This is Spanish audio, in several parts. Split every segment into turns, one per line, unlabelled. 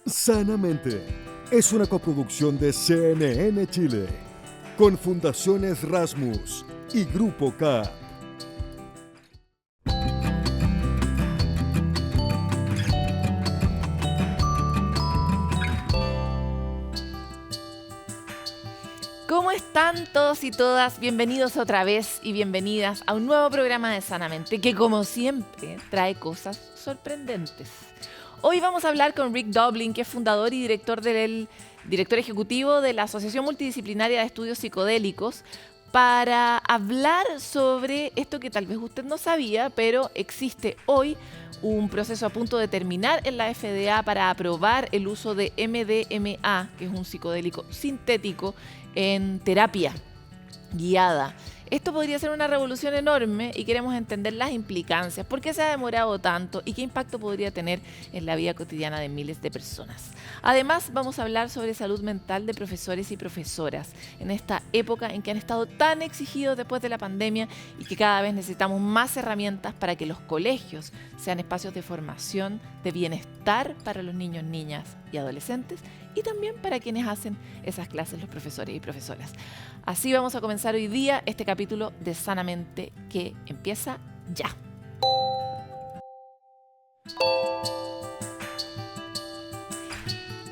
Sanamente es una coproducción de CNN Chile con Fundaciones Rasmus y Grupo K.
¿Cómo están todos y todas? Bienvenidos otra vez y bienvenidas a un nuevo programa de Sanamente que, como siempre, trae cosas sorprendentes. Hoy vamos a hablar con Rick Doblin, que es fundador y director ejecutivo de la Asociación Multidisciplinaria de Estudios Psicodélicos, para hablar sobre esto que tal vez usted no sabía, pero existe hoy un proceso a punto de terminar en la FDA para aprobar el uso de MDMA, que es un psicodélico sintético, en terapia guiada. Esto podría ser una revolución enorme y queremos entender las implicancias, por qué se ha demorado tanto y qué impacto podría tener en la vida cotidiana de miles de personas. Además, vamos a hablar sobre salud mental de profesores y profesoras en esta época en que han estado tan exigidos después de la pandemia y que cada vez necesitamos más herramientas para que los colegios sean espacios de formación, de bienestar para los niños, niñas y adolescentes, y también para quienes hacen esas clases, los profesores y profesoras. Así vamos a comenzar hoy día este capítulo de Sanamente, que empieza ya.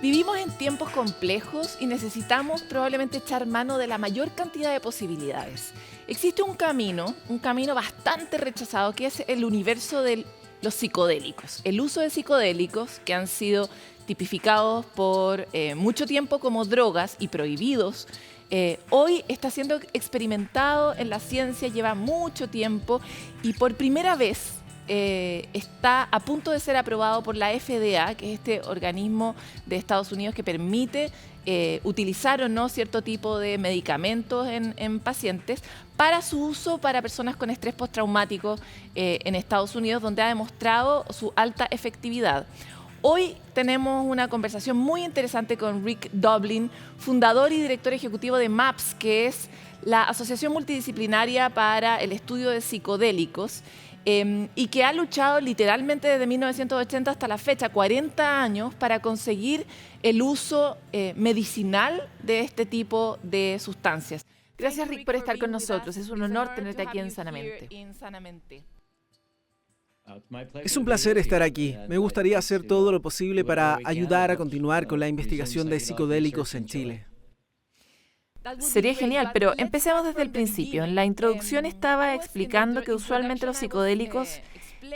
Vivimos en tiempos complejos y necesitamos probablemente echar mano de la mayor cantidad de posibilidades. Existe un camino bastante rechazado, que es el universo de los psicodélicos. El uso de psicodélicos que han sido tipificados por mucho tiempo como drogas y prohibidos, hoy está siendo experimentado en la ciencia, lleva mucho tiempo y por primera vez está a punto de ser aprobado por la FDA, que es este organismo de Estados Unidos que permite utilizar o no cierto tipo de medicamentos en pacientes para su uso para personas con estrés postraumático en Estados Unidos, donde ha demostrado su alta efectividad. Hoy tenemos una conversación muy interesante con Rick Doblin, fundador y director ejecutivo de MAPS, que es la Asociación Multidisciplinaria para el Estudio de Psicodélicos, y que ha luchado literalmente desde 1980 hasta la fecha, 40 años, para conseguir el uso medicinal de este tipo de sustancias. Gracias, Rick, por estar con nosotros. Es un honor tenerte aquí en Sanamente.
Es un placer estar aquí. Me gustaría hacer todo lo posible para ayudar a continuar con la investigación de psicodélicos en Chile.
Sería genial, pero empecemos desde el principio. En la introducción estaba explicando que usualmente los psicodélicos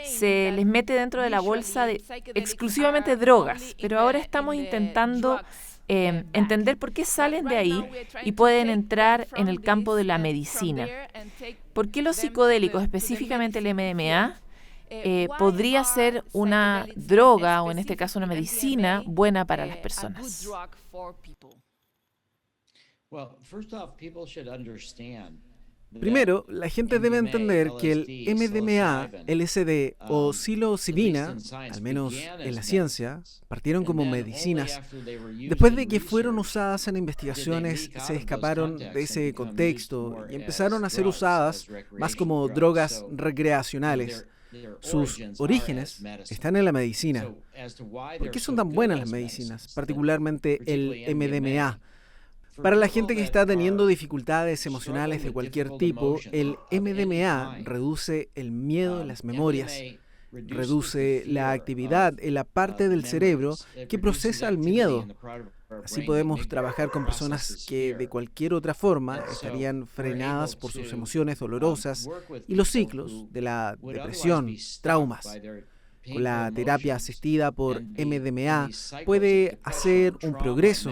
se les mete dentro de la bolsa de exclusivamente drogas, pero ahora estamos intentando entender por qué salen de ahí y pueden entrar en el campo de la medicina. ¿Por qué los psicodélicos, específicamente el MDMA, podría ser una droga o en este caso una medicina buena para las personas?
Primero, la gente debe entender que el MDMA, LSD o psilocibina, al menos en la ciencia, partieron como medicinas. Después de que fueron usadas en investigaciones, se escaparon de ese contexto y empezaron a ser usadas más como drogas recreacionales. Sus orígenes están en la medicina. ¿Por qué son tan buenas las medicinas, particularmente el MDMA? Para la gente que está teniendo dificultades emocionales de cualquier tipo, el MDMA reduce el miedo en las memorias, reduce la actividad en la parte del cerebro que procesa el miedo. Así podemos trabajar con personas que de cualquier otra forma estarían frenadas por sus emociones dolorosas y los ciclos de la depresión, traumas. Con la terapia asistida por MDMA puede hacer un progreso.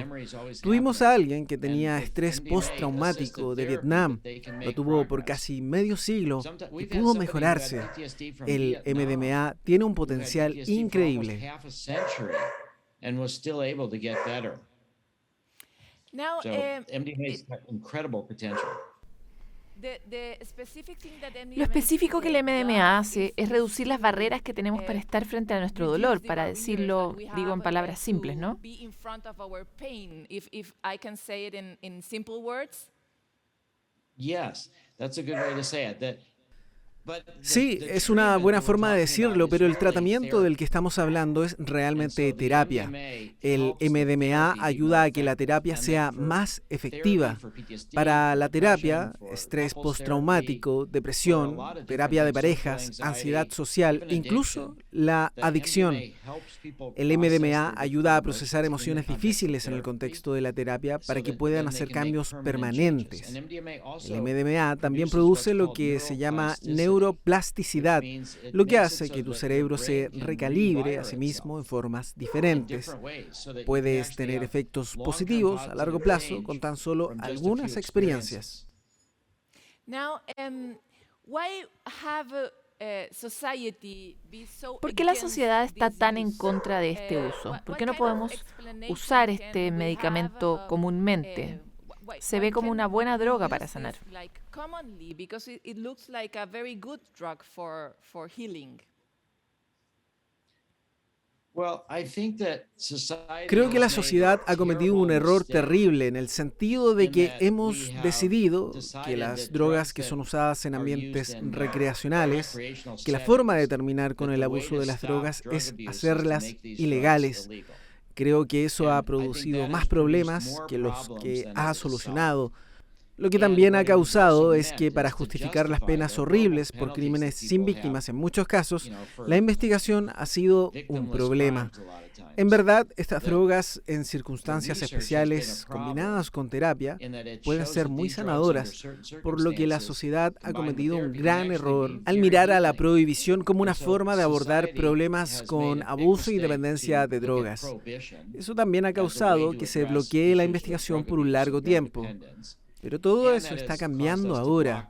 Tuvimos a alguien que tenía estrés postraumático de Vietnam, lo tuvo por casi medio siglo y pudo mejorarse. El MDMA tiene un potencial increíble.
Now,
MDMA has got incredible potential.
Lo específico que el MDMA hace es reducir las barreras que tenemos para estar frente a nuestro dolor, para decirlo, digo en palabras simples, ¿no?
Yes, that's a good way to say it.
Sí, es una buena forma de decirlo, pero el tratamiento del que estamos hablando es realmente terapia. El MDMA ayuda a que la terapia sea más efectiva. Para la terapia, estrés postraumático, depresión, terapia de parejas, ansiedad social, incluso la adicción. El MDMA ayuda a procesar emociones difíciles en el contexto de la terapia para que puedan hacer cambios permanentes. El MDMA también produce lo que se llama neuroplasticidad, lo que hace que tu cerebro se recalibre a sí mismo en formas diferentes. Puedes tener efectos positivos a largo plazo con tan solo algunas experiencias.
Now, why have ¿por qué la sociedad está tan en contra de este uso? ¿Por qué no podemos usar este medicamento comúnmente? Se ve como una buena droga para sanar.
Creo que la sociedad ha cometido un error terrible en el sentido de que hemos decidido que las drogas que son usadas en ambientes recreacionales, que la forma de terminar con el abuso de las drogas es hacerlas ilegales. Creo que eso ha producido más problemas que los que ha solucionado. Lo que también ha causado es que para justificar las penas horribles por crímenes sin víctimas en muchos casos, la investigación ha sido un problema. En verdad, estas drogas en circunstancias especiales combinadas con terapia pueden ser muy sanadoras, por lo que la sociedad ha cometido un gran error al mirar a la prohibición como una forma de abordar problemas con abuso y dependencia de drogas. Eso también ha causado que se bloquee la investigación por un largo tiempo. Pero todo eso está cambiando ahora.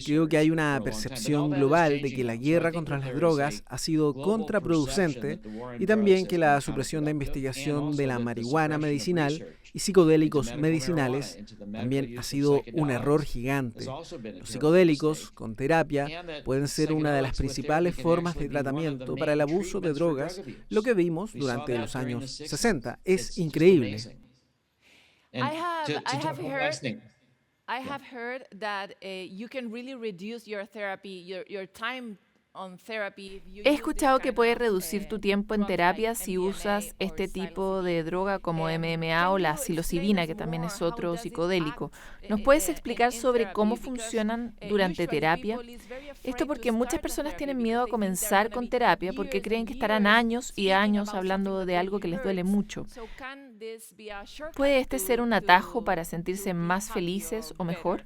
Creo que hay una percepción global de que la guerra contra las drogas ha sido contraproducente y también que la supresión de investigación de la marihuana medicinal y psicodélicos medicinales también ha sido un error gigante. Los psicodélicos con terapia pueden ser una de las principales formas de tratamiento para el abuso de drogas, lo que vimos durante los años 60. Es increíble.
I have heard that you can really reduce your therapy, your time on therapy. He escuchado que puedes reducir tu tiempo en terapia si usas este tipo de droga como MDMA o la psilocibina, que también es otro psicodélico. ¿Nos puedes explicar sobre cómo funcionan durante terapia? Esto porque muchas personas tienen miedo a comenzar con terapia porque creen que estarán años y años hablando de algo que les duele mucho. ¿Puede este ser un atajo para sentirse más felices o mejor?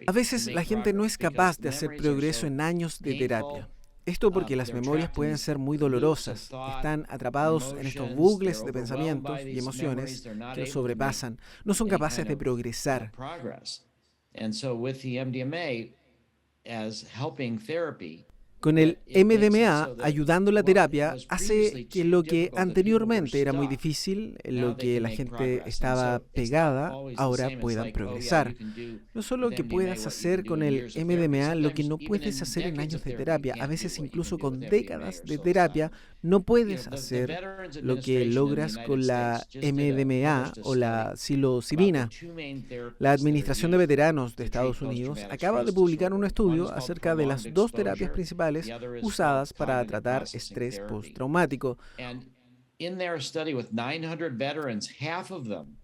A veces la gente no es capaz de hacer progreso en años de terapia. Esto porque las memorias pueden ser muy dolorosas. Están atrapados en estos bucles de pensamientos y emociones que los sobrepasan. No son capaces de progresar. Con el MDMA, ayudando la terapia, hace que lo que anteriormente era muy difícil, en lo que la gente estaba pegada, ahora puedan progresar. No solo que puedas hacer con el MDMA lo que no puedes hacer en años de terapia, a veces incluso con décadas de terapia, no puedes hacer lo que logras con la MDMA o la psilocibina. La Administración de Veteranos de Estados Unidos acaba de publicar un estudio acerca de las dos terapias principales usadas para tratar estrés postraumático.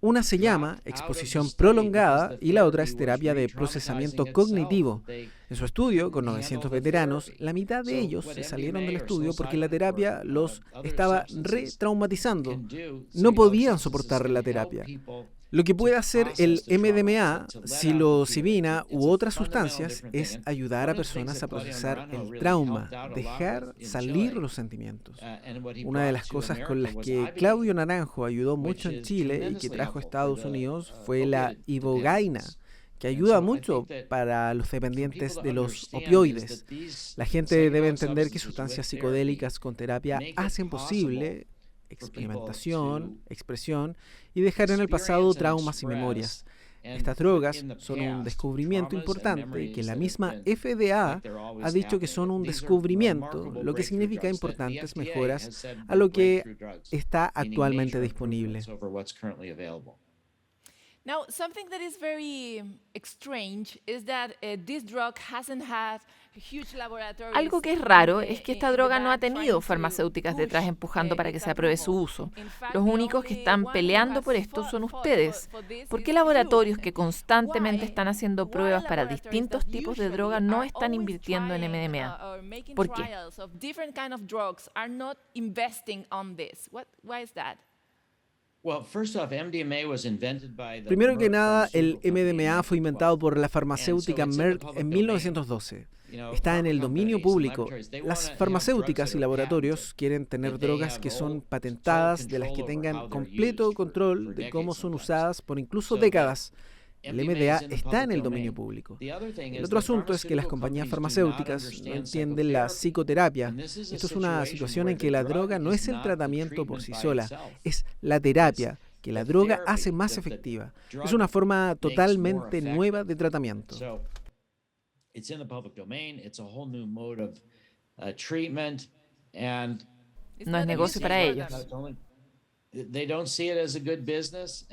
Una se llama exposición prolongada y la otra es terapia de procesamiento cognitivo. En su estudio, con 900 veteranos, la mitad de ellos se salieron del estudio porque la terapia los estaba retraumatizando. No podían soportar la terapia. Lo que puede hacer el MDMA, psilocibina u otras sustancias es ayudar a personas a procesar el trauma, dejar salir los sentimientos. Una de las cosas con las que Claudio Naranjo ayudó mucho en Chile y que trajo a Estados Unidos fue la ibogaina, que ayuda mucho para los dependientes de los opioides. La gente debe entender que sustancias psicodélicas con terapia hacen posible experimentación, expresión y dejar en el pasado traumas y memorias. Estas drogas son un descubrimiento importante que la misma FDA ha dicho que son un descubrimiento, lo que significa importantes mejoras a lo que está actualmente disponible.
Now, something that is very strange is that this drug hasn't had huge laboratories.
Algo que es raro es que esta droga no ha tenido farmacéuticas detrás empujando para que se apruebe su uso. Los únicos que están peleando por esto son ustedes. ¿Por qué laboratorios que constantemente están haciendo pruebas para distintos tipos de droga no están invirtiendo en MDMA? ¿Por qué?
Primero que nada, el MDMA fue inventado por la farmacéutica Merck en 1912. Está en el dominio público. Las farmacéuticas y laboratorios quieren tener drogas que son patentadas, de las que tengan completo control de cómo son usadas por incluso décadas. El MDA está en el dominio público. El otro asunto es que las compañías farmacéuticas no entienden la psicoterapia. Esto es una situación en que la droga no es el tratamiento por sí sola, es la terapia que la droga hace más efectiva. Es una forma totalmente nueva de tratamiento.
No es negocio para ellos.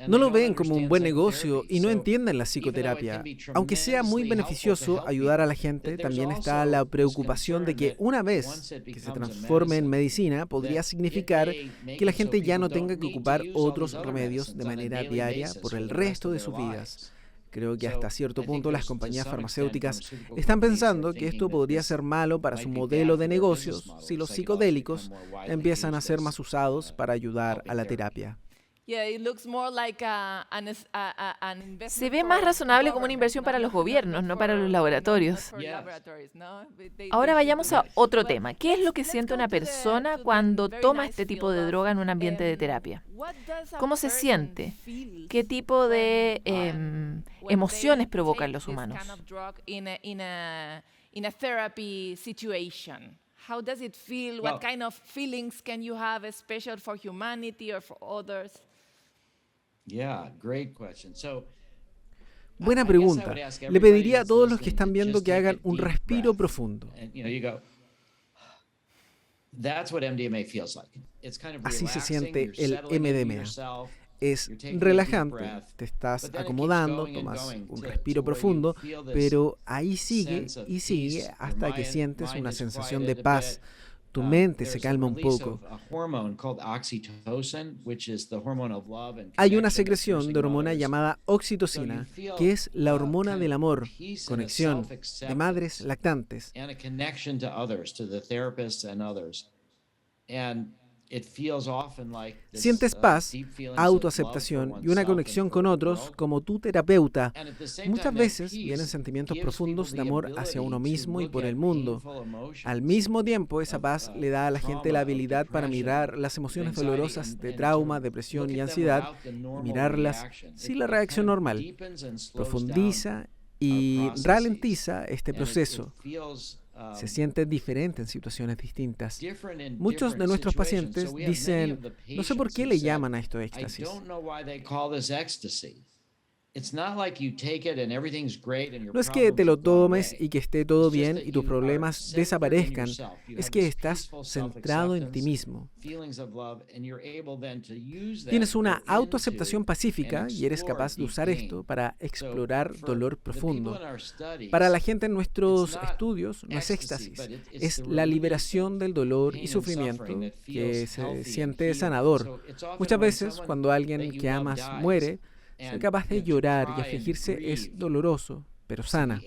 No lo ven como un buen negocio y no entienden la psicoterapia. Aunque sea muy beneficioso ayudar a la gente, también está la preocupación de que una vez que se transforme en medicina, podría significar que la gente ya no tenga que ocupar otros remedios de manera diaria por el resto de sus vidas. Creo que hasta cierto punto las compañías farmacéuticas están pensando que esto podría ser malo para su modelo de negocios si los psicodélicos empiezan a ser más usados para ayudar a la terapia.
Se ve más razonable como una inversión para los gobiernos, no para los laboratorios. Ahora vayamos a otro tema. ¿Qué es lo que siente una persona cuando toma este tipo de droga en un ambiente de terapia? ¿Cómo se siente? ¿Qué tipo de emociones provocan los humanos?
How does it feel? What kind of feelings can you have, especially for humanity or for others?
Buena pregunta. Le pediría a todos los que están viendo que hagan un respiro profundo. Así se siente el MDMA. Es relajante, te estás acomodando, tomas un respiro profundo, pero ahí sigue y sigue hasta que sientes una sensación de paz. Tu mente se calma un poco. Hay una secreción de hormona llamada oxitocina, que es la hormona del amor, conexión de madres lactantes. Sientes paz, autoaceptación y una conexión con otros como tu terapeuta. Muchas veces vienen sentimientos profundos de amor hacia uno mismo y por el mundo. Al mismo tiempo, esa paz le da a la gente la habilidad para mirar las emociones dolorosas de trauma, depresión y ansiedad, y mirarlas sin la reacción normal. Profundiza y ralentiza este proceso. Se siente diferente en situaciones distintas. Muchos de nuestros pacientes dicen, no sé por qué le llaman a esto éxtasis. No es que te lo tomes y que esté todo bien y tus problemas desaparezcan, es que estás centrado en ti mismo. Tienes una autoaceptación pacífica y eres capaz de usar esto para explorar dolor profundo. Para la gente en nuestros estudios no es éxtasis, es la liberación del dolor y sufrimiento que se siente sanador. Muchas veces cuando alguien que amas muere, ser capaz de llorar y afligirse es doloroso, pero sana.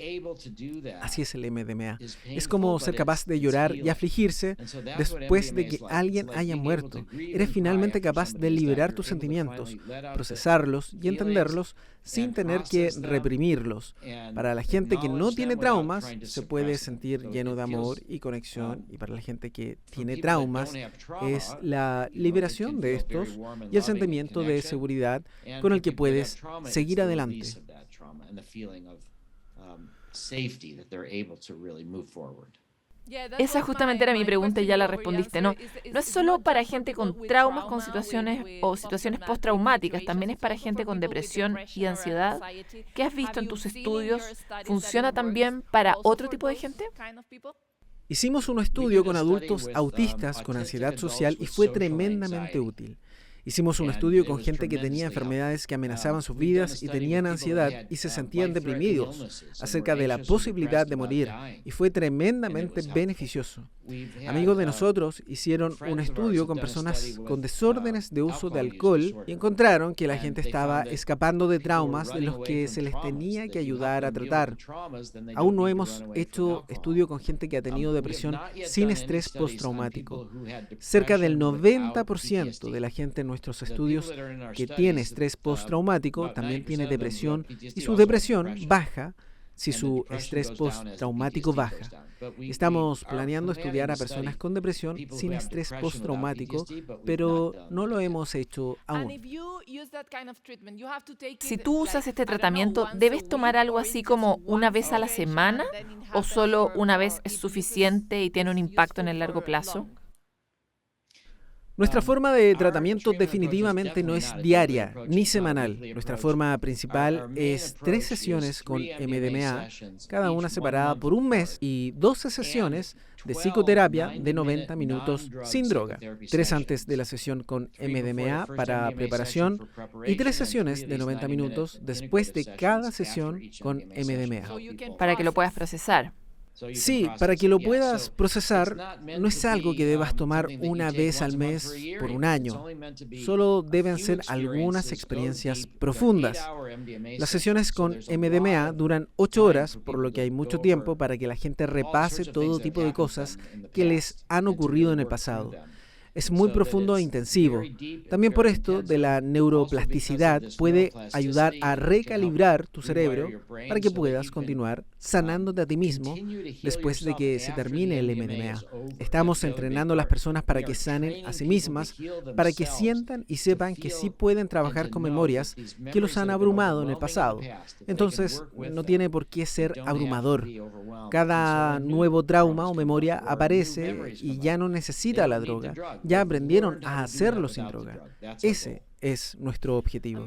Así es el MDMA. Es como ser capaz de llorar y afligirse después de que alguien haya muerto. Eres finalmente capaz de liberar tus sentimientos, procesarlos y entenderlos sin tener que reprimirlos. Para la gente que no tiene traumas, se puede sentir lleno de amor y conexión, y para la gente que tiene traumas, es la liberación de estos y el sentimiento de seguridad con el que puedes seguir adelante.
Esa justamente era mi pregunta y ya la respondiste. No es solo para gente con traumas, con situaciones o situaciones postraumáticas, también es para gente con depresión y ansiedad. ¿Qué has visto en tus estudios? ¿Funciona también para otro tipo de gente?
Hicimos un estudio con adultos autistas con ansiedad social y fue tremendamente útil. Hicimos un estudio con gente que tenía enfermedades que amenazaban sus vidas y tenían ansiedad y se sentían deprimidos acerca de la posibilidad de morir, y fue tremendamente beneficioso. Amigos de nosotros hicieron un estudio con personas con desórdenes de uso de alcohol y encontraron que la gente estaba escapando de traumas de los que se les tenía que ayudar a tratar. Aún no hemos hecho estudio con gente que ha tenido depresión sin estrés postraumático. Cerca del 90% de la gente en nuestros estudios que tiene estrés postraumático también tiene depresión, y su depresión baja si su estrés postraumático baja. Estamos planeando estudiar a personas con depresión sin estrés postraumático, pero no lo hemos hecho aún.
Si tú usas este tratamiento, ¿debes tomar algo así como una vez a la semana o solo una vez es suficiente y tiene un impacto en el largo plazo?
Nuestra forma de tratamiento definitivamente no es diaria ni semanal. Nuestra forma principal es 3 sesiones con MDMA, cada una separada por un mes, y 12 sesiones de psicoterapia de 90 minutos sin droga. 3 antes de la sesión con MDMA para preparación y 3 sesiones de 90 minutos después de cada sesión con MDMA.
Para que lo puedas procesar.
Sí, para que lo puedas procesar, no es algo que debas tomar una vez al mes por un año. Solo deben ser algunas experiencias profundas. Las sesiones con MDMA duran 8 horas, por lo que hay mucho tiempo para que la gente repase todo tipo de cosas que les han ocurrido en el pasado. Es muy profundo e intensivo. También por esto de la neuroplasticidad puede ayudar a recalibrar tu cerebro para que puedas continuar sanándote a ti mismo después de que se termine el MDMA. Estamos entrenando a las personas para que sanen a sí mismas, para que sientan y sepan que sí pueden trabajar con memorias que los han abrumado en el pasado. Entonces, no tiene por qué ser abrumador. Cada nuevo trauma o memoria aparece y ya no necesita la droga. Ya aprendieron a hacerlo sin droga. Ese es nuestro objetivo.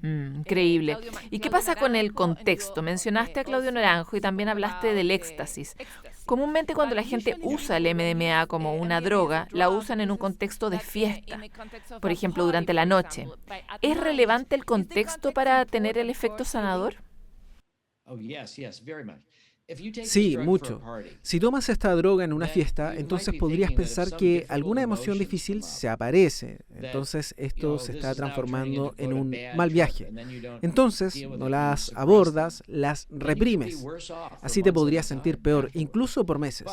Increíble. ¿Y qué pasa con el contexto? Mencionaste a Claudio Naranjo y también hablaste del éxtasis. Comúnmente cuando la gente usa el MDMA como una droga, la usan en un contexto de fiesta, por ejemplo, durante la noche. ¿Es relevante el contexto para tener el efecto sanador?
Sí, mucho. Si tomas esta droga en una fiesta, entonces podrías pensar que alguna emoción difícil se aparece. Entonces esto se está transformando en un mal viaje. Entonces no las abordas, las reprimes. Así te podrías sentir peor, incluso por meses.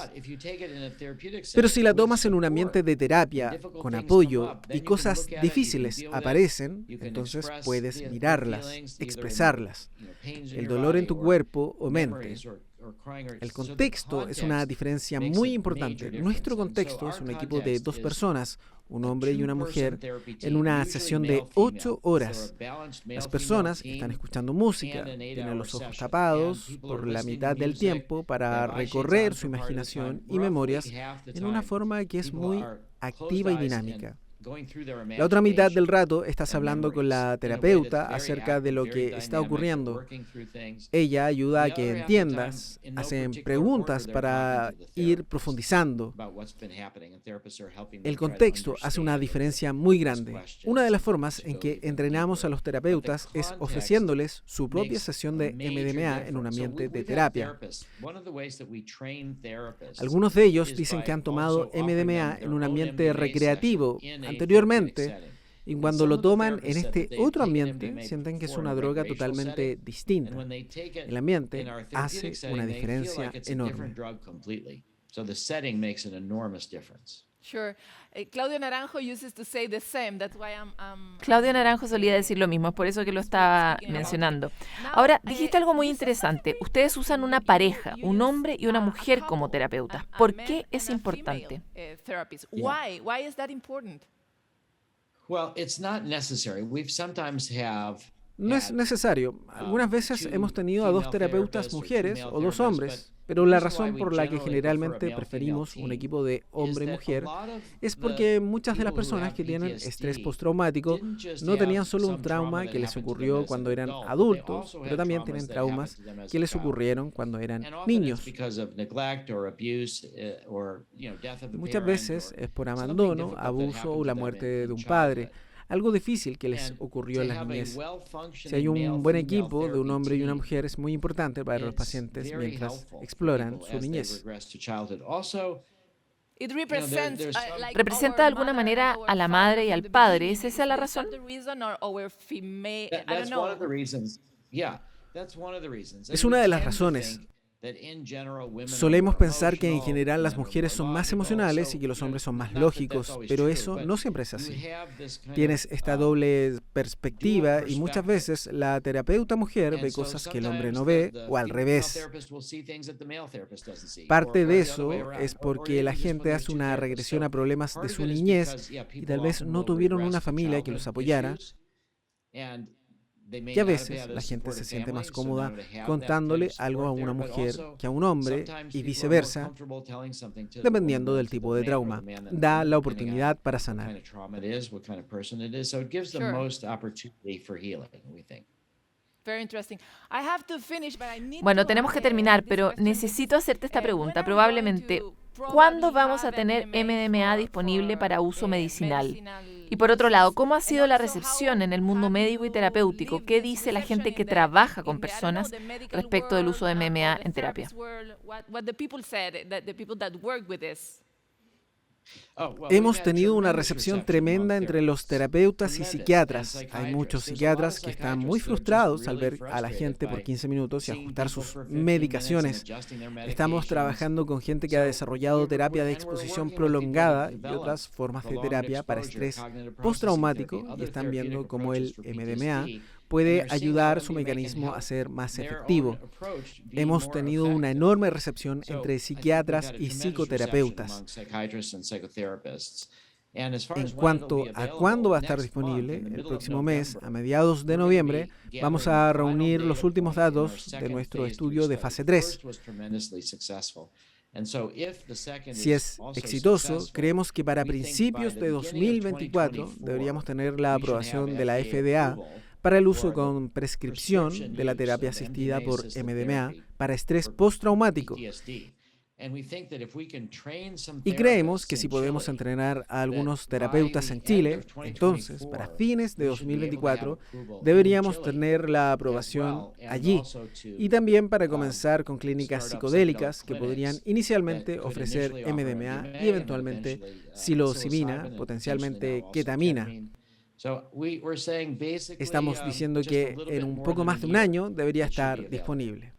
Pero si la tomas en un ambiente de terapia, con apoyo, y cosas difíciles aparecen, entonces puedes mirarlas, expresarlas. El dolor en tu cuerpo o mente. El contexto es una diferencia muy importante. Nuestro contexto es un equipo de 2 personas, un hombre y una mujer, en una sesión de 8 horas. Las personas están escuchando música, tienen los ojos tapados por la mitad del tiempo para recorrer su imaginación y memorias en una forma que es muy activa y dinámica. La otra mitad del rato estás hablando con la terapeuta acerca de lo que está ocurriendo. Ella ayuda a que entiendas, hacen preguntas para ir profundizando. El contexto hace una diferencia muy grande. Una de las formas en que entrenamos a los terapeutas es ofreciéndoles su propia sesión de MDMA en un ambiente de terapia. Algunos de ellos dicen que han tomado MDMA en un ambiente recreativo anteriormente, y cuando lo toman en este otro ambiente, sienten que es una droga totalmente distinta. El ambiente hace una diferencia enorme.
Claudio Naranjo solía decir lo mismo, es por eso que lo estaba mencionando. Ahora, dijiste algo muy interesante. Ustedes usan una pareja, un hombre y una mujer como terapeutas. ¿Por qué es importante?
Well, it's not necessary. We've sometimes have
No es necesario. Algunas veces hemos tenido a 2 terapeutas mujeres o 2 hombres, pero la razón por la que generalmente preferimos un equipo de hombre y mujer es porque muchas de las personas que tienen estrés postraumático no tenían solo un trauma que les ocurrió cuando eran adultos, pero también tienen traumas que les ocurrieron cuando eran niños. Muchas veces es por abandono, abuso o la muerte de un padre. Algo difícil que les ocurrió en la niñez. Si hay un buen equipo de un hombre y una mujer, es muy importante para los pacientes mientras exploran su niñez.
¿Representa de alguna manera a la madre y al padre? ¿Es esa la razón?
Es una de las razones. Solemos pensar que en general las mujeres son más emocionales y que los hombres son más lógicos, pero eso no siempre es así. Tienes esta doble perspectiva y muchas veces la terapeuta mujer ve cosas que el hombre no ve o al revés. Parte de eso es porque la gente hace una regresión a problemas de su niñez y tal vez no tuvieron una familia que los apoyara. Y a veces la gente se siente más cómoda contándole algo a una mujer que a un hombre y viceversa, dependiendo del tipo de trauma. Da la oportunidad para sanar.
Bueno, tenemos que terminar, pero necesito hacerte esta pregunta. Probablemente, ¿cuándo vamos a tener MDMA disponible para uso medicinal? Y por otro lado, ¿cómo ha sido la recepción en el mundo médico y terapéutico? ¿Qué dice la gente que trabaja con personas respecto del uso de MDMA en terapia?
Hemos tenido una recepción tremenda entre los terapeutas y psiquiatras. Hay muchos psiquiatras que están muy frustrados al ver a la gente por 15 minutos y ajustar sus medicaciones. Estamos trabajando con gente que ha desarrollado terapia de exposición prolongada y otras formas de terapia para estrés postraumático y están viendo cómo el MDMA puede ayudar su mecanismo a ser más efectivo. Hemos tenido una enorme recepción entre psiquiatras y psicoterapeutas. En cuanto a cuándo va a estar disponible, el próximo mes, a mediados de noviembre, vamos a reunir los últimos datos de nuestro estudio de fase 3. Si es exitoso, creemos que para principios de 2024 deberíamos tener la aprobación de la FDA para el uso con prescripción de la terapia asistida por MDMA para estrés postraumático. Y creemos que si podemos entrenar a algunos terapeutas en Chile, entonces, para fines de 2024, deberíamos tener la aprobación allí. Y también para comenzar con clínicas psicodélicas que podrían inicialmente ofrecer MDMA y eventualmente psilocibina, potencialmente ketamina. Estamos diciendo que en un poco más de un año debería estar disponible.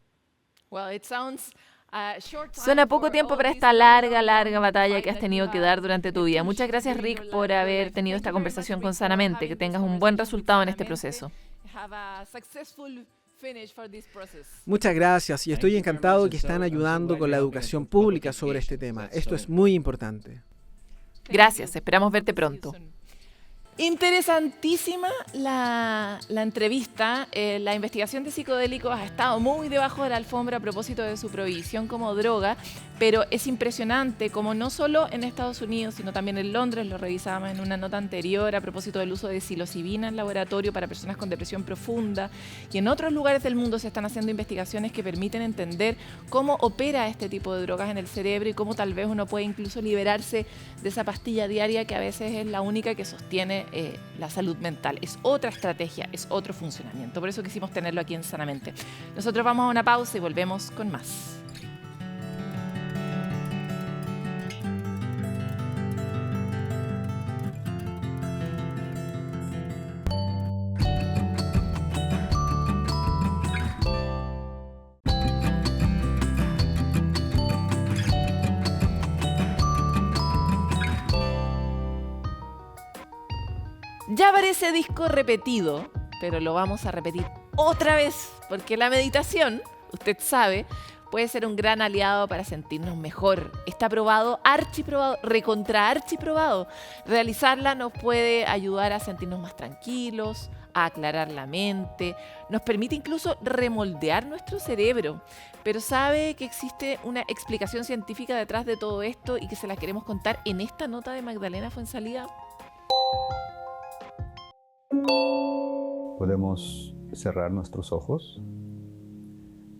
Suena poco tiempo para esta larga batalla que has tenido que dar durante tu vida. Muchas gracias, Rick, por haber tenido esta conversación con Sanamente. Que tengas un buen resultado en este proceso.
Muchas gracias y estoy encantado que están ayudando con la educación pública sobre este tema. Esto es muy importante.
Gracias, esperamos verte pronto.
Interesantísima la entrevista. La investigación de psicodélicos ha estado muy debajo de la alfombra a propósito de su prohibición como droga, pero es impresionante como no solo en Estados Unidos, sino también en Londres, lo revisábamos en una nota anterior a propósito del uso de psilocibina en laboratorio para personas con depresión profunda, y en otros lugares del mundo se están haciendo investigaciones que permiten entender cómo opera este tipo de drogas en el cerebro y cómo tal vez uno puede incluso liberarse de esa pastilla diaria que a veces es la única que sostiene la salud mental. Es otra estrategia, es otro funcionamiento. Por eso quisimos tenerlo aquí en Sanamente. Nosotros vamos a una pausa y volvemos con más. Ya parece disco repetido, pero lo vamos a repetir otra vez, porque la meditación, usted sabe, puede ser un gran aliado para sentirnos mejor. Está probado, archiprobado, recontra archiprobado. Realizarla nos puede ayudar a sentirnos más tranquilos, a aclarar la mente, nos permite incluso remoldear nuestro cerebro. Pero ¿sabe que existe una explicación científica detrás de todo esto y que se la queremos contar en esta nota de Magdalena Fuenzalía?
Podemos cerrar nuestros ojos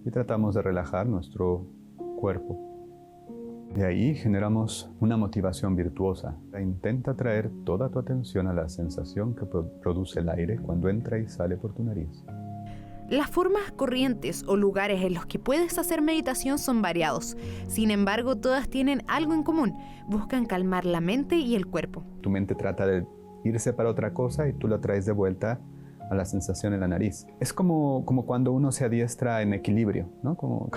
y tratamos de relajar nuestro cuerpo. De ahí generamos una motivación virtuosa. Intenta traer toda tu atención a la sensación que produce el aire cuando entra y sale por tu nariz.
Las formas, corrientes o lugares en los que puedes hacer meditación son variados. Sin embargo, todas tienen algo en común. Buscan calmar la mente y el cuerpo.
Tu mente trata de irse para otra cosa y tú la traes de vuelta a la sensación en la nariz. Es como cuando uno se adiestra en equilibrio, ¿no? Como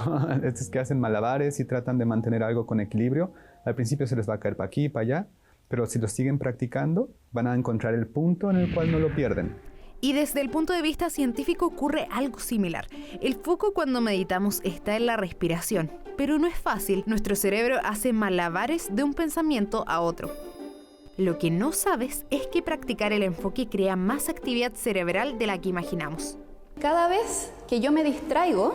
estos que hacen malabares y tratan de mantener algo con equilibrio. Al principio se les va a caer para aquí y para allá, pero si lo siguen practicando, van a encontrar el punto en el cual no lo pierden.
Y desde el punto de vista científico ocurre algo similar. El foco cuando meditamos está en la respiración, pero no es fácil. Nuestro cerebro hace malabares de un pensamiento a otro. Lo que no sabes es que practicar el enfoque crea más actividad cerebral de la que imaginamos.
Cada vez que yo me distraigo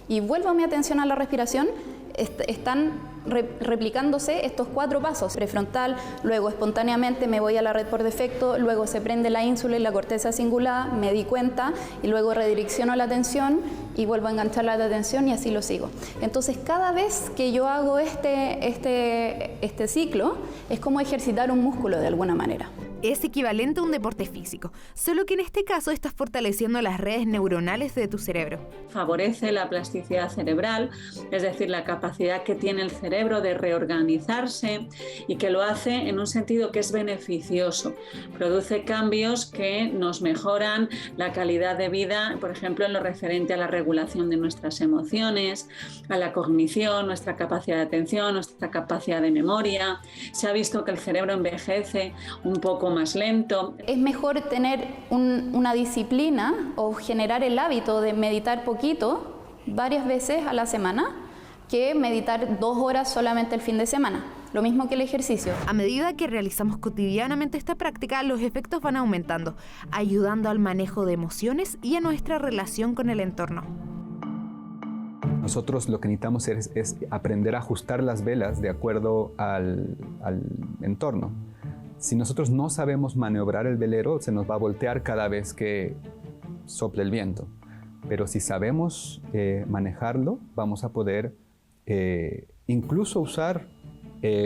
y vuelvo mi atención a la respiración, están replicándose estos 4 pasos: prefrontal, luego espontáneamente me voy a la red por defecto, luego se prende la ínsula y la corteza cingulada, me di cuenta y luego redirecciono la atención y vuelvo a enganchar la atención y así lo sigo. Entonces cada vez que yo hago este ciclo es como ejercitar un músculo de alguna manera.
Es equivalente a un deporte físico, solo que en este caso estás fortaleciendo las redes neuronales de tu cerebro.
Favorece la plasticidad cerebral, es decir, la capacidad que tiene el cerebro de reorganizarse y que lo hace en un sentido que es beneficioso. Produce cambios que nos mejoran la calidad de vida, por ejemplo, en lo referente a la regulación de nuestras emociones, a la cognición, nuestra capacidad de atención, nuestra capacidad de memoria. Se ha visto que el cerebro envejece un poco más lento.
Es mejor tener una disciplina o generar el hábito de meditar poquito, varias veces a la semana, que meditar 2 horas solamente el fin de semana. Lo mismo que el ejercicio.
A medida que realizamos cotidianamente esta práctica, los efectos van aumentando, ayudando al manejo de emociones y a nuestra relación con el entorno.
Nosotros lo que necesitamos es aprender a ajustar las velas de acuerdo al entorno. Si nosotros no sabemos maniobrar el velero, se nos va a voltear cada vez que sople el viento. Pero si sabemos manejarlo, vamos a poder incluso usar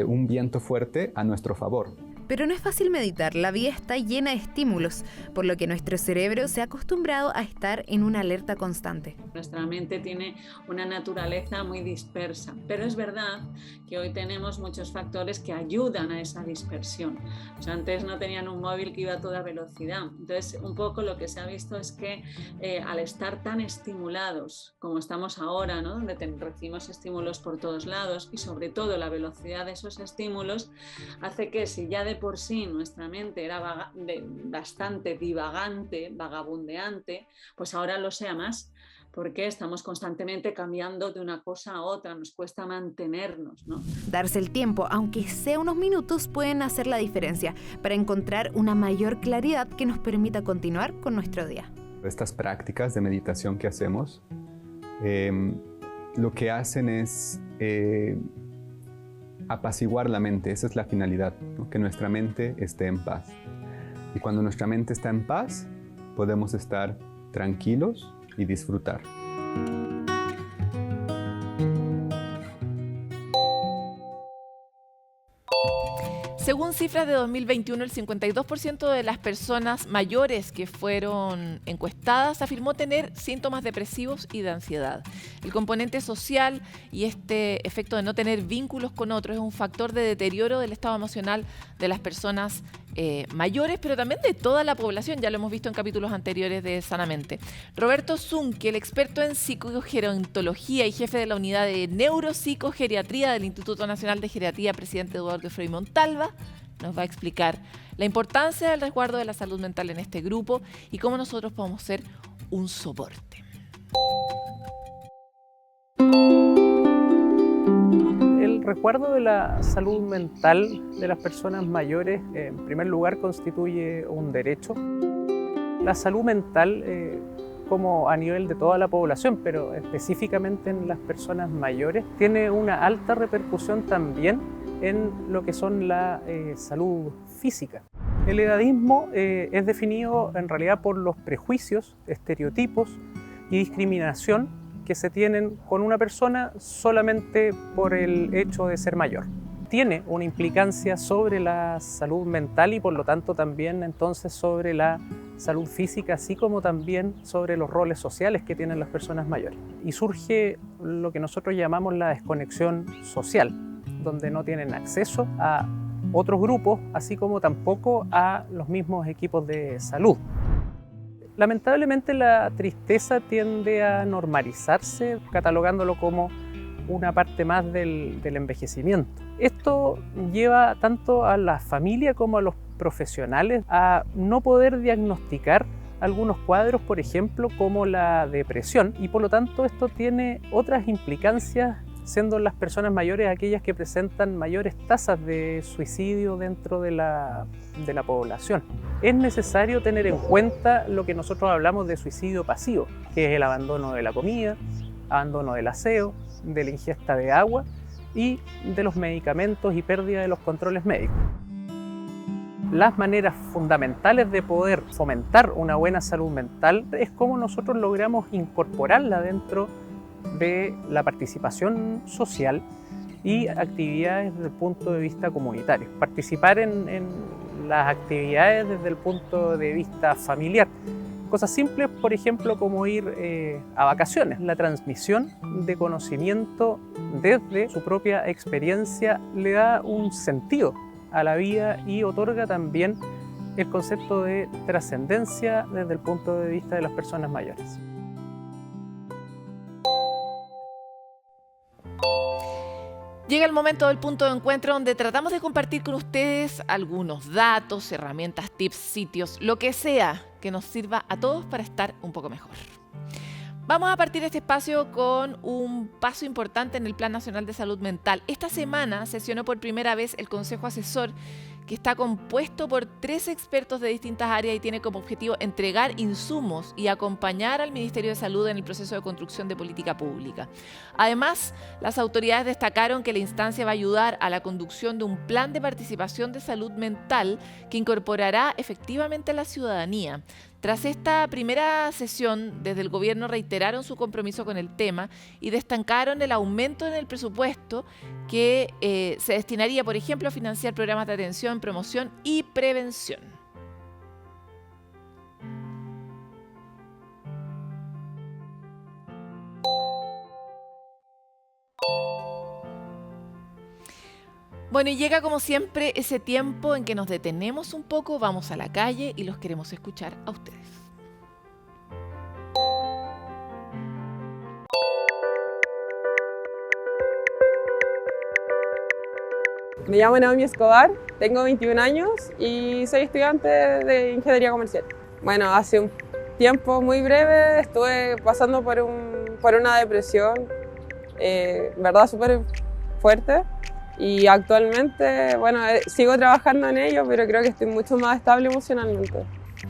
un viento fuerte a nuestro favor.
Pero no es fácil meditar, la vida está llena de estímulos, por lo que nuestro cerebro se ha acostumbrado a estar en una alerta constante.
Nuestra mente tiene una naturaleza muy dispersa, pero es verdad que hoy tenemos muchos factores que ayudan a esa dispersión. O sea, antes no tenían un móvil que iba a toda velocidad, entonces un poco lo que se ha visto es que al estar tan estimulados como estamos ahora, ¿no? Donde recibimos estímulos por todos lados y sobre todo la velocidad de esos estímulos hace que si ya de por sí nuestra mente era bastante divagante, vagabundeante, pues ahora lo sea más, porque estamos constantemente cambiando de una cosa a otra, nos cuesta mantenernos, ¿no?
Darse el tiempo, aunque sea unos minutos, pueden hacer la diferencia para encontrar una mayor claridad que nos permita continuar con nuestro día.
Estas prácticas de meditación que hacemos, lo que hacen es apaciguar la mente. Esa es la finalidad, ¿no? Que nuestra mente esté en paz. Y cuando nuestra mente está en paz, podemos estar tranquilos y disfrutar.
Según cifras de 2021, el 52% de las personas mayores que fueron encuestadas afirmó tener síntomas depresivos y de ansiedad. El componente social y este efecto de no tener vínculos con otros es un factor de deterioro del estado emocional de las personas mayores, pero también de toda la población. Ya lo hemos visto en capítulos anteriores de Sanamente. Roberto Zunke, el experto en psicogerontología y jefe de la unidad de neuropsicogeriatría del Instituto Nacional de Geriatría, presidente Eduardo Frei Montalva, nos va a explicar la importancia del resguardo de la salud mental en este grupo y cómo nosotros podemos ser un soporte.
El resguardo de la salud mental de las personas mayores, en primer lugar, constituye un derecho.
la salud mental como a nivel de toda la población, pero específicamente en las personas mayores, tiene una alta repercusión también en lo que son la salud física. El edadismo es definido en realidad por los prejuicios, estereotipos y discriminación que se tienen con una persona solamente por el hecho de ser mayor. Tiene una implicancia sobre la salud mental y por lo tanto también entonces sobre la salud física, así como también sobre los roles sociales que tienen las personas mayores. Y surge lo que nosotros llamamos la desconexión social, donde no tienen acceso a otros grupos, así como tampoco a los mismos equipos de salud. Lamentablemente la tristeza tiende a normalizarse, catalogándolo como una parte más del envejecimiento. Esto lleva tanto a la familia como a los profesionales a no poder diagnosticar algunos cuadros, por ejemplo, como la depresión, y por lo tanto esto tiene otras implicancias, siendo las personas mayores aquellas que presentan mayores tasas de suicidio dentro de la población. Es necesario tener en cuenta lo que nosotros hablamos de suicidio pasivo, que es el abandono de la comida, abandono del aseo, de la ingesta de agua y de los medicamentos y pérdida de los controles médicos. Las maneras fundamentales de poder fomentar una buena salud mental es cómo nosotros logramos incorporarla dentro de la participación social y actividades desde el punto de vista comunitario. Participar en las actividades desde el punto de vista familiar. Cosas simples, por ejemplo, como ir a vacaciones. La transmisión de conocimiento desde su propia experiencia le da un sentido a la vida y otorga también el concepto de trascendencia desde el punto de vista de las personas mayores.
Llega el momento del punto de encuentro donde tratamos de compartir con ustedes algunos datos, herramientas, tips, sitios, lo que sea que nos sirva a todos para estar un poco mejor. Vamos a partir este espacio con un paso importante en el Plan Nacional de Salud Mental. Esta semana sesionó por primera vez el Consejo Asesor, que está compuesto por 3 expertos de distintas áreas y tiene como objetivo entregar insumos y acompañar al Ministerio de Salud en el proceso de construcción de política pública. Además, las autoridades destacaron que la instancia va a ayudar a la conducción de un plan de participación de salud mental que incorporará efectivamente a la ciudadanía. Tras esta primera sesión, desde el gobierno reiteraron su compromiso con el tema y destacaron el aumento en el presupuesto que se destinaría, por ejemplo, a financiar programas de atención, promoción y prevención. Bueno, y llega como siempre ese tiempo en que nos detenemos un poco, vamos a la calle y los queremos escuchar a ustedes.
Me llamo Naomi Escobar, tengo 21 años y soy estudiante de Ingeniería Comercial. Bueno, hace un tiempo muy breve estuve pasando por una depresión, verdad súper fuerte. Y actualmente, bueno, sigo trabajando en ello, pero creo que estoy mucho más estable emocionalmente.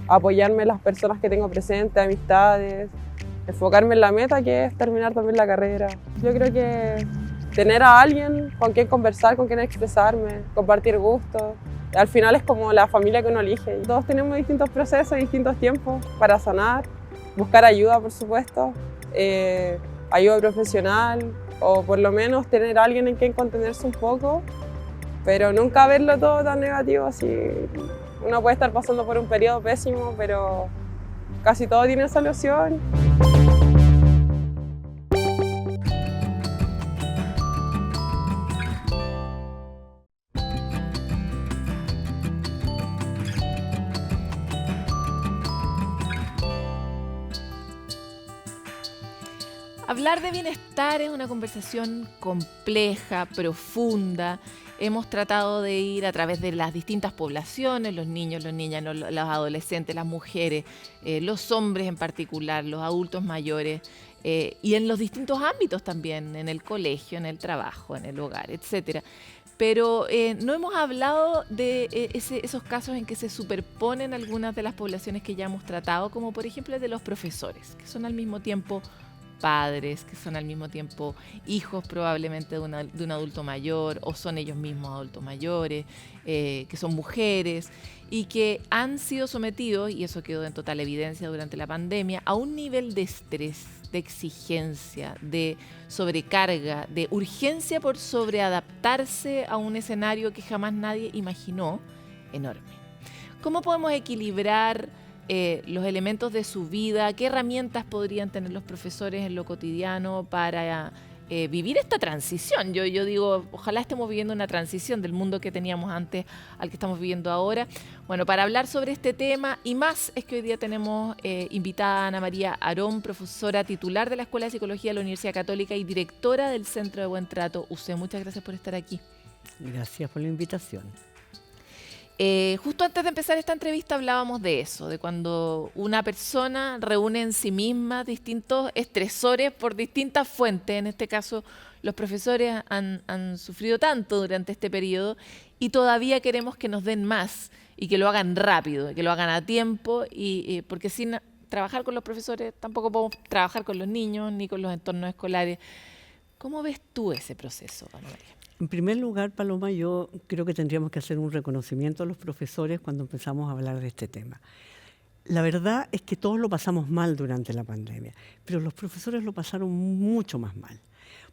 Apoyarme en las personas que tengo presentes, amistades, enfocarme en la meta que es terminar también la carrera. Yo creo que tener a alguien con quien conversar, con quien expresarme, compartir gustos, al final es como la familia que uno elige. Todos tenemos distintos procesos, distintos tiempos para sanar, buscar ayuda, por supuesto, ayuda profesional, o por lo menos tener a alguien en quien contenerse un poco, pero nunca verlo todo tan negativo. Así, uno puede estar pasando por un periodo pésimo, pero casi todo tiene solución.
Hablar de bienestar es una conversación compleja, profunda. Hemos tratado de ir a través de las distintas poblaciones, los niños, las niñas, los adolescentes, las mujeres, los hombres en particular, los adultos mayores, y en los distintos ámbitos también, en el colegio, en el trabajo, en el hogar, etcétera. Pero no hemos hablado de esos casos en que se superponen algunas de las poblaciones que ya hemos tratado, como por ejemplo el de los profesores, que son al mismo tiempo padres, que son al mismo tiempo hijos probablemente de un adulto mayor, o son ellos mismos adultos mayores, que son mujeres, y que han sido sometidos, y eso quedó en total evidencia durante la pandemia, a un nivel de estrés, de exigencia, de sobrecarga, de urgencia por sobreadaptarse a un escenario que jamás nadie imaginó, enorme. ¿Cómo podemos equilibrar los elementos de su vida? ¿Qué herramientas podrían tener los profesores en lo cotidiano para vivir esta transición? Yo digo, ojalá estemos viviendo una transición del mundo que teníamos antes al que estamos viviendo ahora. Bueno, para hablar sobre este tema y más, es que hoy día tenemos invitada a Ana María Arón, profesora titular de la Escuela de Psicología de la Universidad Católica y directora del Centro de Buen Trato UC. Muchas gracias por estar aquí.
Gracias por la invitación.
Justo antes de empezar esta entrevista hablábamos de eso, de cuando una persona reúne en sí misma distintos estresores por distintas fuentes. En este caso, los profesores han sufrido tanto durante este periodo y todavía queremos que nos den más y que lo hagan rápido, que lo hagan a tiempo, y porque sin trabajar con los profesores tampoco podemos trabajar con los niños ni con los entornos escolares. ¿Cómo ves tú ese proceso, Ana María?
En primer lugar, Paloma, yo creo que tendríamos que hacer un reconocimiento a los profesores cuando empezamos a hablar de este tema. La verdad es que todos lo pasamos mal durante la pandemia, pero los profesores lo pasaron mucho más mal,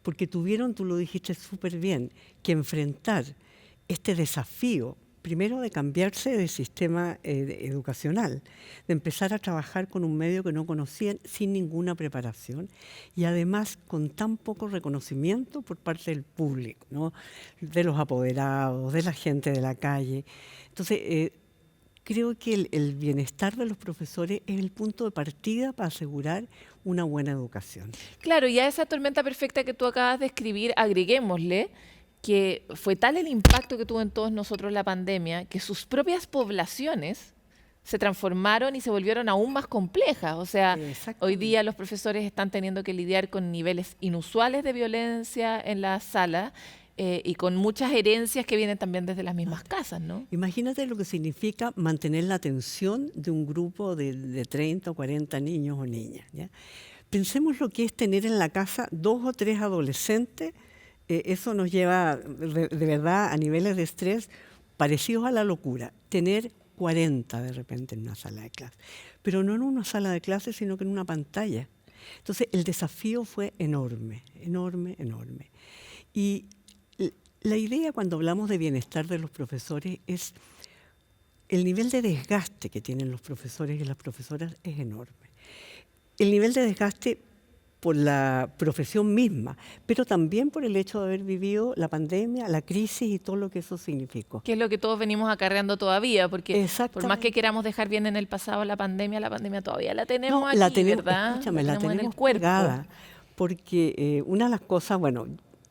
porque tuvieron, tú lo dijiste súper bien, que enfrentar este desafío, primero de cambiarse de sistema educacional, de empezar a trabajar con un medio que no conocían sin ninguna preparación y además con tan poco reconocimiento por parte del público, ¿no? De los apoderados, de la gente de la calle. Entonces, creo que el bienestar de los profesores es el punto de partida para asegurar una buena educación.
Claro, y a esa tormenta perfecta que tú acabas de escribir, agreguémosle que fue tal el impacto que tuvo en todos nosotros la pandemia, que sus propias poblaciones se transformaron y se volvieron aún más complejas. O sea, hoy día los profesores están teniendo que lidiar con niveles inusuales de violencia en la sala y con muchas herencias que vienen también desde las mismas casas, ¿no?
Imagínate lo que significa mantener la atención de un grupo de 30 o 40 niños o niñas, ¿ya? Pensemos lo que es tener en la casa 2 o 3 adolescentes. Eso nos lleva de verdad a niveles de estrés parecidos a la locura. Tener 40 de repente en una sala de clase, pero no en una sala de clase, sino que en una pantalla. Entonces el desafío fue enorme, enorme, enorme. Y la idea cuando hablamos de bienestar de los profesores es el nivel de desgaste que tienen los profesores y las profesoras es enorme. El nivel de desgaste por la profesión misma, pero también por el hecho de haber vivido la pandemia, la crisis y todo lo que eso significó.
Que es lo que todos venimos acarreando todavía, porque por más que queramos dejar bien en el pasado la pandemia todavía la tenemos aquí, ¿verdad?
Escúchame, la tenemos
en el cuerpo.
Pegada, porque una de las cosas, bueno,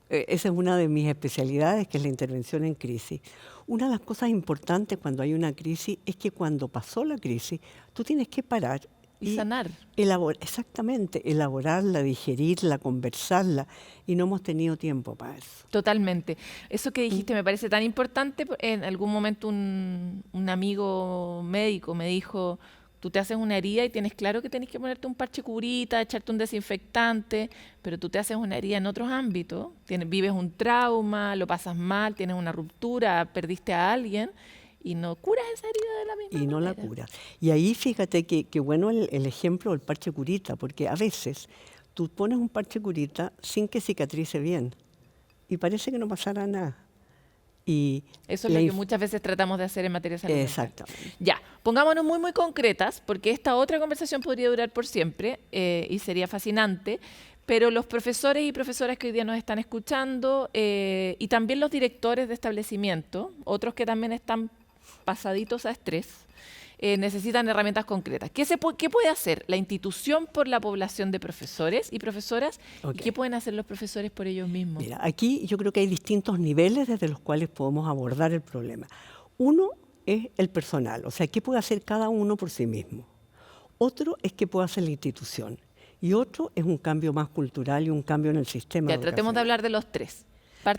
esa es una de mis especialidades, que es la intervención en crisis. Una de las cosas importantes cuando hay una crisis es que cuando pasó la crisis, tú tienes que parar
y sanar.
Elaborarla, digerirla, conversarla, y no hemos tenido tiempo para eso.
Totalmente. Eso que dijiste me parece tan importante. En algún momento un amigo médico me dijo, tú te haces una herida y tienes claro que tenés que ponerte un parche curita, echarte un desinfectante, pero tú te haces una herida en otros ámbitos, vives un trauma, lo pasas mal, tienes una ruptura, perdiste a alguien, y no curas esa herida de la misma manera.
Y no la curas. Y ahí fíjate que bueno el ejemplo del parche curita, porque a veces tú pones un parche curita sin que cicatrice bien y parece que no pasara nada. Y
eso es lo que muchas veces tratamos de hacer en materia de salud mental.
Exactamente.
Ya, pongámonos muy, muy concretas, porque esta otra conversación podría durar por siempre y sería fascinante, pero los profesores y profesoras que hoy día nos están escuchando y también los directores de establecimiento, otros que también están pasaditos a estrés, necesitan herramientas concretas. ¿Qué puede hacer la institución por la población de profesores y profesoras? ¿Y qué pueden hacer los profesores por ellos mismos?
Mira, aquí yo creo que hay distintos niveles desde los cuales podemos abordar el problema. Uno es el personal, o sea, ¿qué puede hacer cada uno por sí mismo? Otro es qué puede hacer la institución. Y otro es un cambio más cultural y un cambio en el sistema.
Ya, tratemos de hablar de los tres.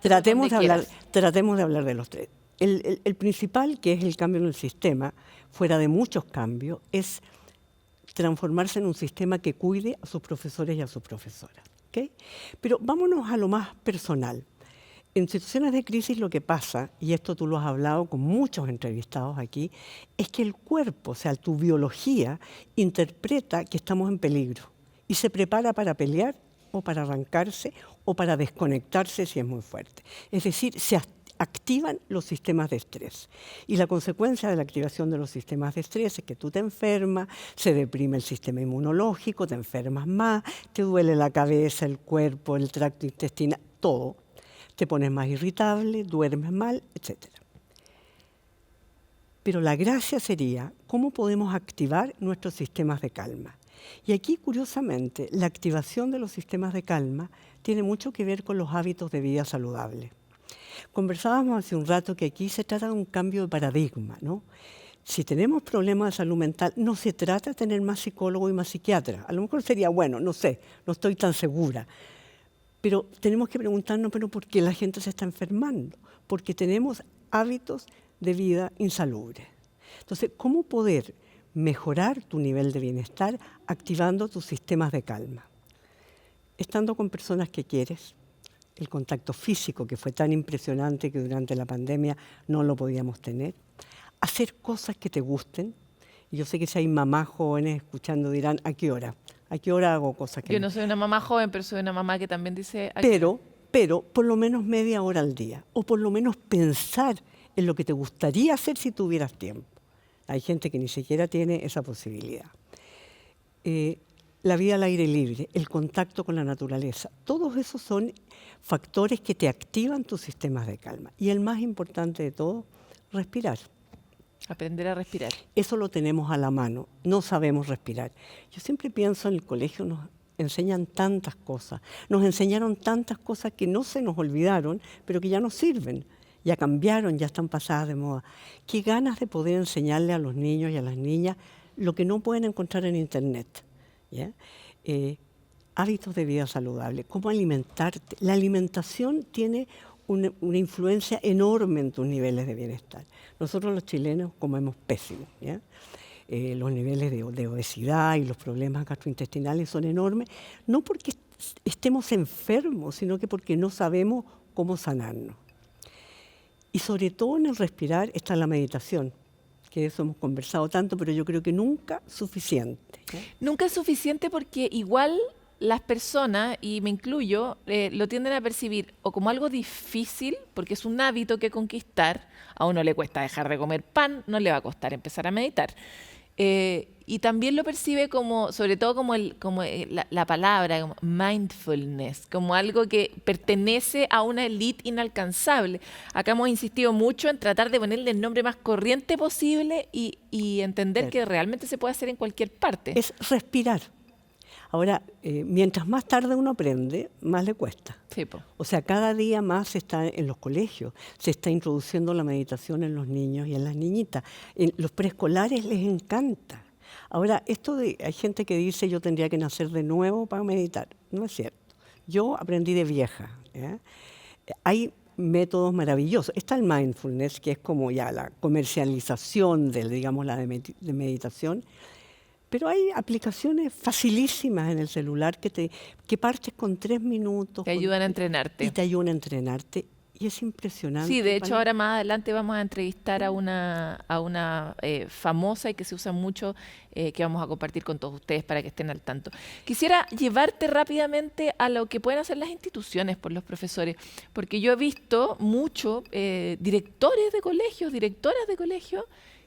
Tratemos de hablar de los tres. El principal, que es el cambio en el sistema, fuera de muchos cambios, es transformarse en un sistema que cuide a sus profesores y a sus profesoras. ¿Okay? Pero vámonos a lo más personal. En situaciones de crisis lo que pasa, y esto tú lo has hablado con muchos entrevistados aquí, es que el cuerpo, o sea, tu biología, interpreta que estamos en peligro y se prepara para pelear o para arrancarse o para desconectarse si es muy fuerte. Es decir, se activan los sistemas de estrés. Y la consecuencia de la activación de los sistemas de estrés es que tú te enfermas, se deprime el sistema inmunológico, te enfermas más, te duele la cabeza, el cuerpo, el tracto intestinal, todo. Te pones más irritable, duermes mal, etc. Pero la gracia sería cómo podemos activar nuestros sistemas de calma. Y aquí, curiosamente, la activación de los sistemas de calma tiene mucho que ver con los hábitos de vida saludable. Conversábamos hace un rato que aquí se trata de un cambio de paradigma, ¿no? Si tenemos problemas de salud mental, no se trata de tener más psicólogo y más psiquiatra. A lo mejor sería bueno, no sé, no estoy tan segura. Pero tenemos que preguntarnos, ¿pero por qué la gente se está enfermando? Porque tenemos hábitos de vida insalubres. Entonces, ¿cómo poder mejorar tu nivel de bienestar activando tus sistemas de calma? Estando con personas que quieres, el contacto físico que fue tan impresionante que durante la pandemia no lo podíamos tener, hacer cosas que te gusten. Y yo sé que si hay mamás jóvenes escuchando dirán, ¿a qué hora? ¿A qué hora hago cosas que
Yo no soy una mamá joven, pero soy una mamá que también dice...
Pero por lo menos media hora al día, o por lo menos pensar en lo que te gustaría hacer si tuvieras tiempo. Hay gente que ni siquiera tiene esa posibilidad. La vida al aire libre, el contacto con la naturaleza, todos esos son factores que te activan tus sistemas de calma. Y el más importante de todo, respirar.
Aprender a respirar.
Eso lo tenemos a la mano, no sabemos respirar. Yo siempre pienso en el colegio nos enseñan tantas cosas, nos enseñaron tantas cosas que no se nos olvidaron, pero que ya no sirven, ya cambiaron, ya están pasadas de moda. Qué ganas de poder enseñarle a los niños y a las niñas lo que no pueden encontrar en Internet, ¿ya? Hábitos de vida saludable, cómo alimentarte. La alimentación tiene una influencia enorme en tus niveles de bienestar. Nosotros los chilenos comemos pésimo, ¿ya? Los niveles de obesidad y los problemas gastrointestinales son enormes, no porque estemos enfermos, sino que porque no sabemos cómo sanarnos. Y sobre todo en el respirar está la meditación, que de eso hemos conversado tanto, pero yo creo que nunca suficiente, ¿no?
Nunca es suficiente porque igual las personas, y me incluyo, lo tienden a percibir o como algo difícil, porque es un hábito que conquistar. A uno le cuesta dejar de comer pan, no le va a costar empezar a meditar. Y también lo percibe como, sobre todo como la palabra, como mindfulness, como algo que pertenece a una élite inalcanzable. Acá hemos insistido mucho en tratar de ponerle el nombre más corriente posible y entender que realmente se puede hacer en cualquier parte.
Es respirar. Ahora, mientras más tarde uno aprende, más le cuesta.
Sí, po.
O sea, cada día más se está en los colegios, se está introduciendo la meditación en los niños y en las niñitas. En los preescolares les encanta. Ahora, hay gente que dice yo tendría que nacer de nuevo para meditar. No es cierto. Yo aprendí de vieja, ¿ya? Hay métodos maravillosos. Está el mindfulness, que es como ya la comercialización de meditación. Pero hay aplicaciones facilísimas en el celular que partes con 3 minutos.
Te ayudan a entrenarte.
Y te ayudan a entrenarte. Y es impresionante.
Sí, de hecho ahora más adelante vamos a entrevistar a una famosa y que se usa mucho, que vamos a compartir con todos ustedes para que estén al tanto. Quisiera llevarte rápidamente a lo que pueden hacer las instituciones por los profesores, porque yo he visto mucho directores de colegios, directoras de colegios,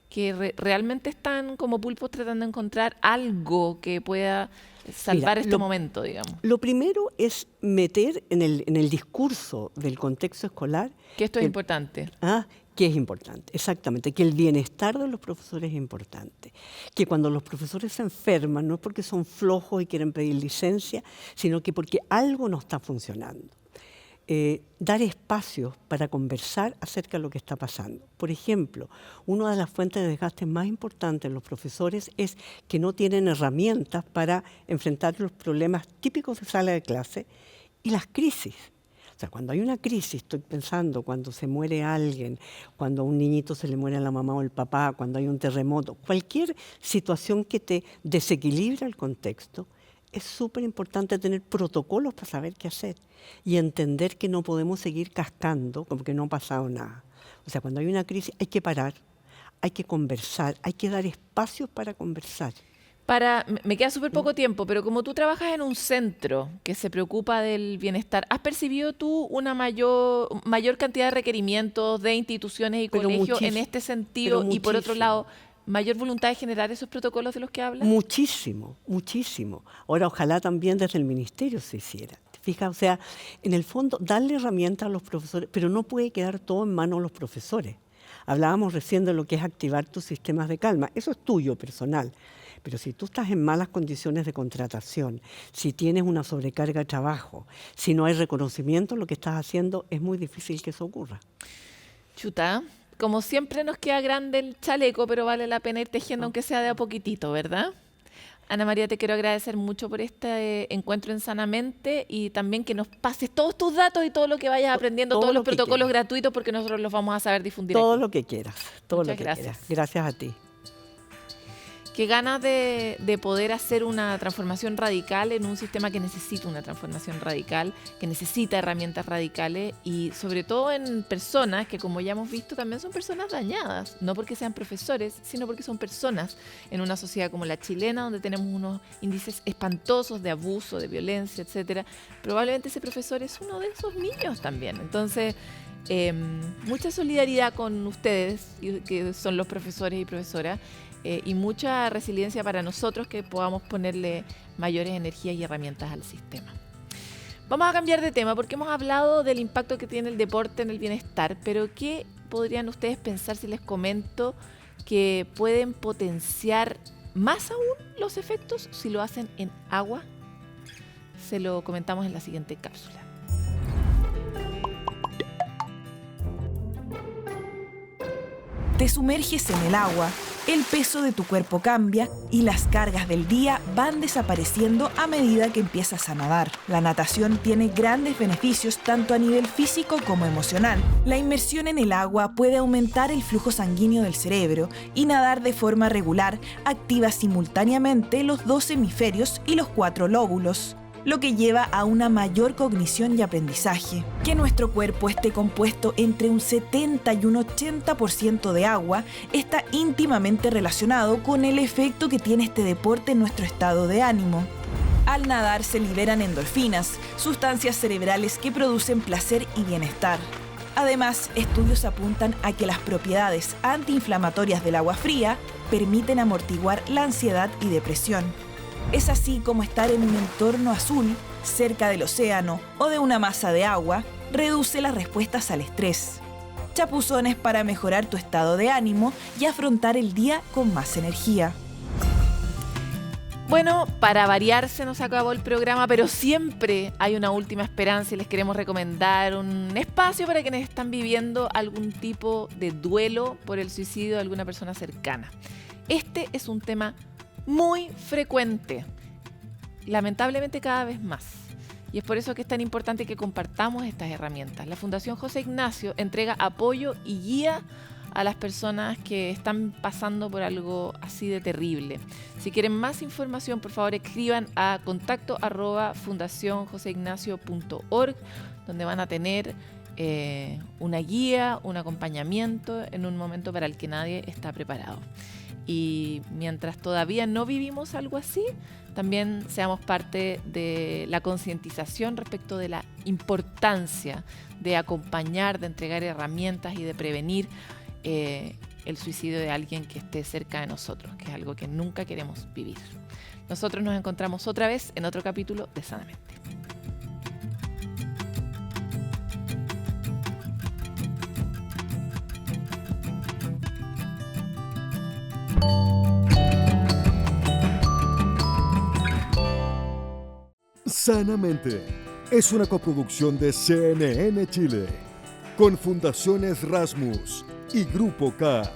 que realmente están como pulpos tratando de encontrar algo que pueda salvar este momento, digamos.
Lo primero es meter en el discurso del contexto escolar...
Que esto es importante.
¿Qué es importante? Exactamente, que el bienestar de los profesores es importante. Que cuando los profesores se enferman, no es porque son flojos y quieren pedir licencia, sino que porque algo no está funcionando. Dar espacios para conversar acerca de lo que está pasando. Por ejemplo, una de las fuentes de desgaste más importantes en los profesores es que no tienen herramientas para enfrentar los problemas típicos de sala de clase y las crisis. O sea, cuando hay una crisis, estoy pensando, cuando se muere alguien, cuando a un niñito se le muere a la mamá o el papá, cuando hay un terremoto, cualquier situación que te desequilibra el contexto, es súper importante tener protocolos para saber qué hacer y entender que no podemos seguir cascando como que no ha pasado nada. O sea, cuando hay una crisis hay que parar, hay que conversar, hay que dar espacios para conversar.
Me queda súper poco tiempo, pero como tú trabajas en un centro que se preocupa del bienestar, ¿has percibido tú una mayor cantidad de requerimientos de instituciones y colegios en este sentido? Y por otro lado, ¿mayor voluntad de generar esos protocolos de los que hablas?
Muchísimo, muchísimo. Ahora, ojalá también desde el ministerio se hiciera. ¿Te fijas? O sea, en el fondo, darle herramientas a los profesores, pero no puede quedar todo en manos de los profesores. Hablábamos recién de lo que es activar tus sistemas de calma. Eso es tuyo, personal. Pero si tú estás en malas condiciones de contratación, si tienes una sobrecarga de trabajo, si no hay reconocimiento de lo que estás haciendo, es muy difícil que eso ocurra.
Chuta, como siempre nos queda grande el chaleco, pero vale la pena ir tejiendo aunque sea de a poquitito, ¿verdad? Ana María, te quiero agradecer mucho por este encuentro en Sanamente y también que nos pases todos tus datos y todo lo que vayas aprendiendo, todos los protocolos gratuitos, porque nosotros los vamos a saber difundir
todo
aquí.
Lo que quieras, todo
Muchas
lo que
gracias.
quieras. Gracias a ti.
Qué ganas de poder hacer una transformación radical en un sistema que necesita una transformación radical, que necesita herramientas radicales y sobre todo en personas que, como ya hemos visto, también son personas dañadas, no porque sean profesores, sino porque son personas en una sociedad como la chilena, donde tenemos unos índices espantosos de abuso, de violencia, etcétera. Probablemente ese profesor es uno de esos niños también. Entonces, mucha solidaridad con ustedes, que son los profesores y profesoras, y mucha resiliencia para nosotros que podamos ponerle mayores energías y herramientas al sistema. Vamos a cambiar de tema porque hemos hablado del impacto que tiene el deporte en el bienestar, pero ¿qué podrían ustedes pensar si les comento que pueden potenciar más aún los efectos si lo hacen en agua? Se lo comentamos en la siguiente cápsula.
Te sumerges en el agua, el peso de tu cuerpo cambia y las cargas del día van desapareciendo a medida que empiezas a nadar. La natación tiene grandes beneficios tanto a nivel físico como emocional. La inmersión en el agua puede aumentar el flujo sanguíneo del cerebro y nadar de forma regular activa simultáneamente los 2 hemisferios y los 4 lóbulos, lo que lleva a una mayor cognición y aprendizaje. Que nuestro cuerpo esté compuesto entre un 70 y un 80% de agua está íntimamente relacionado con el efecto que tiene este deporte en nuestro estado de ánimo. Al nadar se liberan endorfinas, sustancias cerebrales que producen placer y bienestar. Además, estudios apuntan a que las propiedades antiinflamatorias del agua fría permiten amortiguar la ansiedad y depresión. Es así como estar en un entorno azul, cerca del océano o de una masa de agua, reduce las respuestas al estrés. Chapuzones para mejorar tu estado de ánimo y afrontar el día con más energía.
Bueno, para variar se nos acabó el programa, pero siempre hay una última esperanza y les queremos recomendar un espacio para quienes están viviendo algún tipo de duelo por el suicidio de alguna persona cercana. Este es un tema muy frecuente, lamentablemente cada vez más. Y es por eso que es tan importante que compartamos estas herramientas. La Fundación José Ignacio entrega apoyo y guía a las personas que están pasando por algo así de terrible. Si quieren más información, por favor escriban a contacto@fundacionjoseignacio.org, donde van a tener una guía, un acompañamiento en un momento para el que nadie está preparado. Y mientras todavía no vivimos algo así, también seamos parte de la concientización respecto de la importancia de acompañar, de entregar herramientas y de prevenir el suicidio de alguien que esté cerca de nosotros, que es algo que nunca queremos vivir. Nosotros nos encontramos otra vez en otro capítulo de Sanamente.
Sanamente es una coproducción de CNN Chile con Fundaciones Rasmus y Grupo K.